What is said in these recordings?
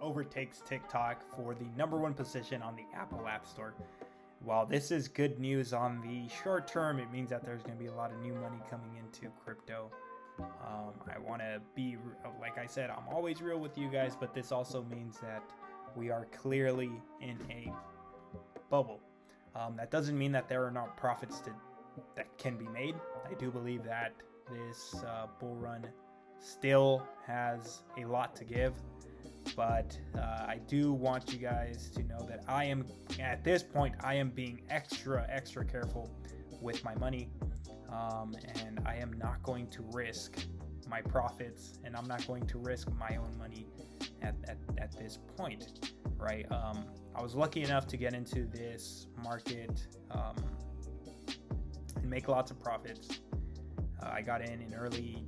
overtakes TikTok for the #1 position on the Apple App Store. While this is good news on the short term, it means that there's going to be a lot of new money coming into crypto. I want to be, like I said, I'm always real with you guys, but this also means that we are clearly in a bubble. That doesn't mean that there are not profits that can be made. I do believe that this bull run still has a lot to give, but I do want you guys to know that I am, at this point, I am being extra careful with my money, and I am not going to risk my profits, and I'm not going to risk my own money at this point, right? I was lucky enough to get into this market and make lots of profits. I got in early,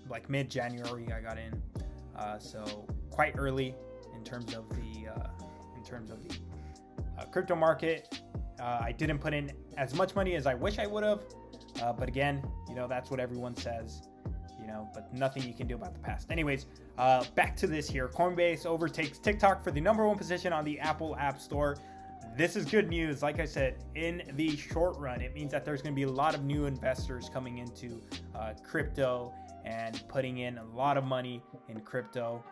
like mid-January. I got in, so quite early in terms of the crypto market. I didn't put in as much money as I wish I would have, but again, that's what everyone says. But nothing you can do about the past. Anyways, back to this here. Coinbase overtakes TikTok for the #1 position on the Apple App Store. This is good news. Like I said, in the short run, it means that there's going to be a lot of new investors coming into crypto and putting in a lot of money in crypto.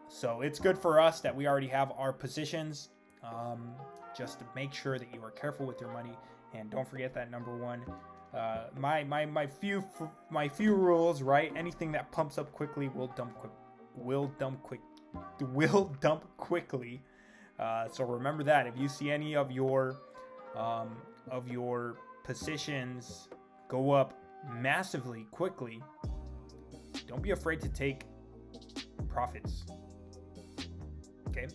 So it's good for us that we already have our positions. Just to make sure that you are careful with your money, and don't forget that #1. My few rules, right? Anything that pumps up quickly will dump quickly. So remember that. If you see any of your positions go up massively quickly, don't be afraid to take profits. Okay.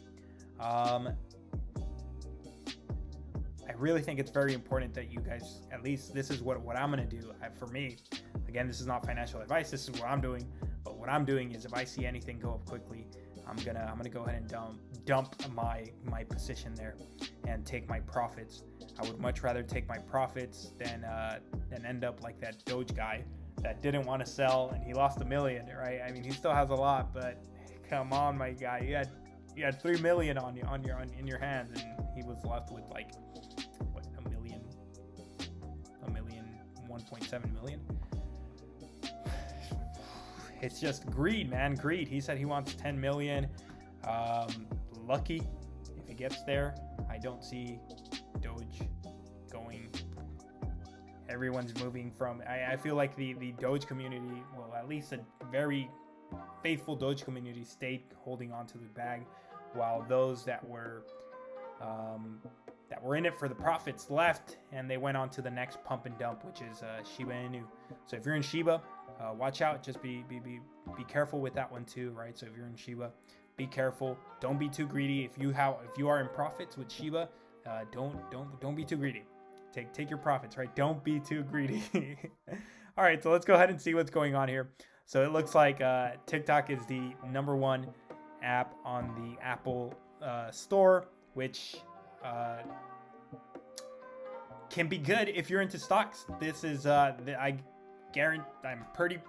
I really think it's very important that you guys, at least this is what I'm going to do. For me, again, this is not financial advice. This is what I'm doing. But what I'm doing is if I see anything go up quickly, I'm gonna go ahead and dump my position there and take my profits. I would much rather take my profits than end up like that Doge guy that didn't want to sell and he lost $1 million, right? I mean, he still has a lot, but come on, my guy, you had $3 million in your hands, and he was left with like what, $1 million, 1.7 million. It's just greed, man. Greed. He said he wants 10 million. Lucky if he gets there. I don't see Doge going. Everyone's moving from. I feel like the Doge community, well, at least a very faithful Doge community, stayed holding on to the bag, while those that were in it for the profits left, and they went on to the next pump and dump, which is Shiba Inu. So if you're in Shiba, watch out. Just be careful with that one too, right? So if you're in Shiba, be careful. Don't be too greedy. If you are in profits with Shiba, don't be too greedy. Take your profits, right? Don't be too greedy. All right, so let's go ahead and see what's going on here. So it looks like TikTok is the #1 app on the Apple Store, which can be good if you're into stocks. This is I'm pretty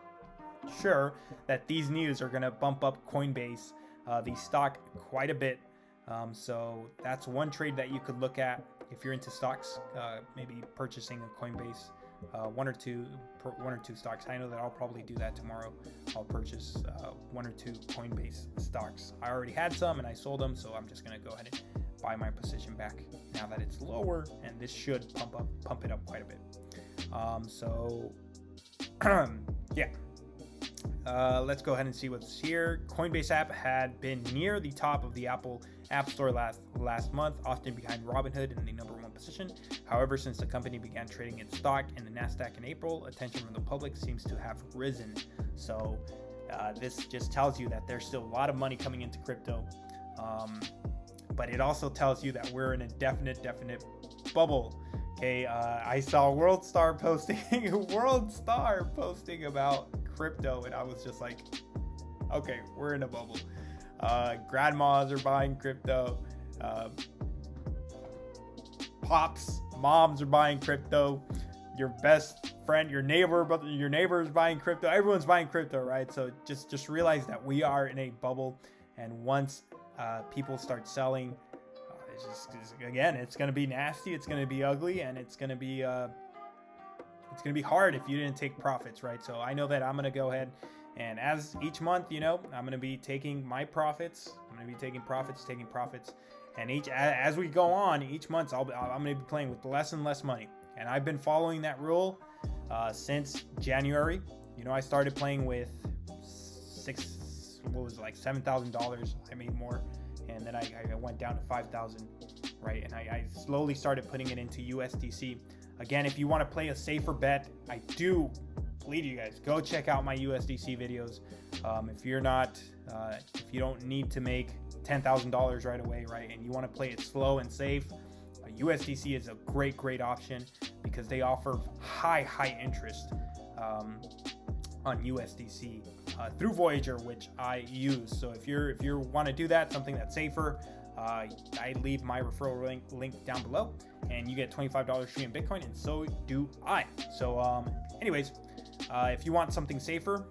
sure that these news are going to bump up Coinbase, the stock, quite a bit. So that's one trade that you could look at if you're into stocks, maybe purchasing a Coinbase, one or two stocks. I know that I'll probably do that tomorrow. I'll purchase 1 or 2 Coinbase stocks. I already had some and I sold them, so I'm just going to go ahead and buy my position back now that it's lower, and this should pump it up quite a bit. Yeah. Let's go ahead and see what's here. Coinbase app had been near the top of the Apple App Store last month, often behind Robinhood in the #1 position. However, since the company began trading its stock in the Nasdaq in April, attention from the public seems to have risen. So this just tells you that there's still a lot of money coming into crypto. But it also tells you that we're in a definite bubble. Okay, I saw World Star posting about crypto, and I was just like, okay, we're in a bubble. Grandmas are buying crypto. Moms are buying crypto. Your best friend, your neighbor is buying crypto. Everyone's buying crypto, right? So just realize that we are in a bubble. And once people start selling, again, it's going to be nasty, it's going to be ugly, and it's going to be hard if you didn't take profits, right? So I know that I'm going to go ahead and as each month, I'm going to be taking my profits. I'm going to be taking profits. And as we go on, each month I'm going to be playing with less and less money. And I've been following that rule since January. I started playing with $7,000. I made more, and then I went down to 5,000, right? And I slowly started putting it into USDC. Again, if you want to play a safer bet, I do plead you guys, go check out my USDC videos. If you don't need to make $10,000 right away, right, and you want to play it slow and safe, USDC is a great option because they offer high interest on USDC through Voyager, which I use. So if you want to do that, something that's safer, I leave my referral link down below, and you get $25 free in Bitcoin, and so do I. So anyways, if you want something safer,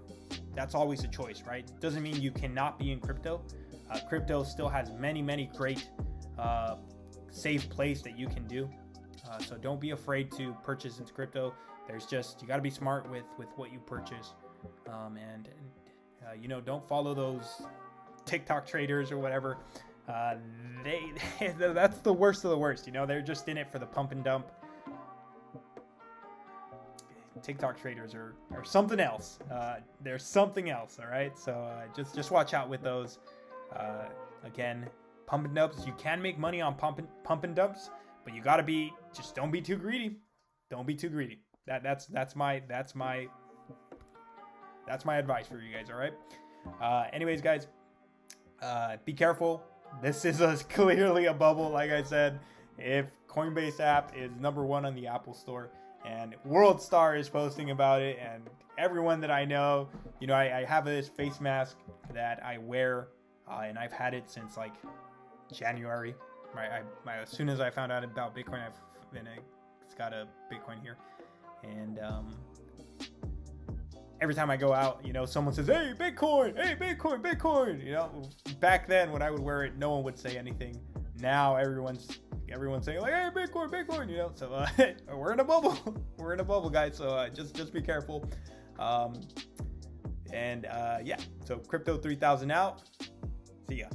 that's always a choice, right? Doesn't mean you cannot be in crypto. Crypto still has many great safe plays that you can do. So don't be afraid to purchase into crypto. You got to be smart with what you purchase. Don't follow those TikTok traders or whatever. That's the worst of the worst. They're just in it for the pump and dump. TikTok traders are something else. They're something else. All right. So just watch out with those. Again, pump and dumps. You can make money on pump and dumps, but you got to don't be too greedy. Don't be too greedy. That's my advice for you guys. All right. Anyways, guys, be careful. This is clearly a bubble. Like I said, if Coinbase app is #1 on the Apple Store, and WorldStar is posting about it, and everyone that I know, I have this face mask that I wear, and I've had it since like January. Right. As soon as I found out about Bitcoin, it's got a Bitcoin here, and every time I go out, someone says, "Hey, Bitcoin! Hey, Bitcoin! Bitcoin!" Back then when I would wear it, no one would say anything. Now everyone's saying like, "Hey, Bitcoin! Bitcoin!" So we're in a bubble. We're in a bubble, guys. So just be careful. So Crypto 3000 out. See ya.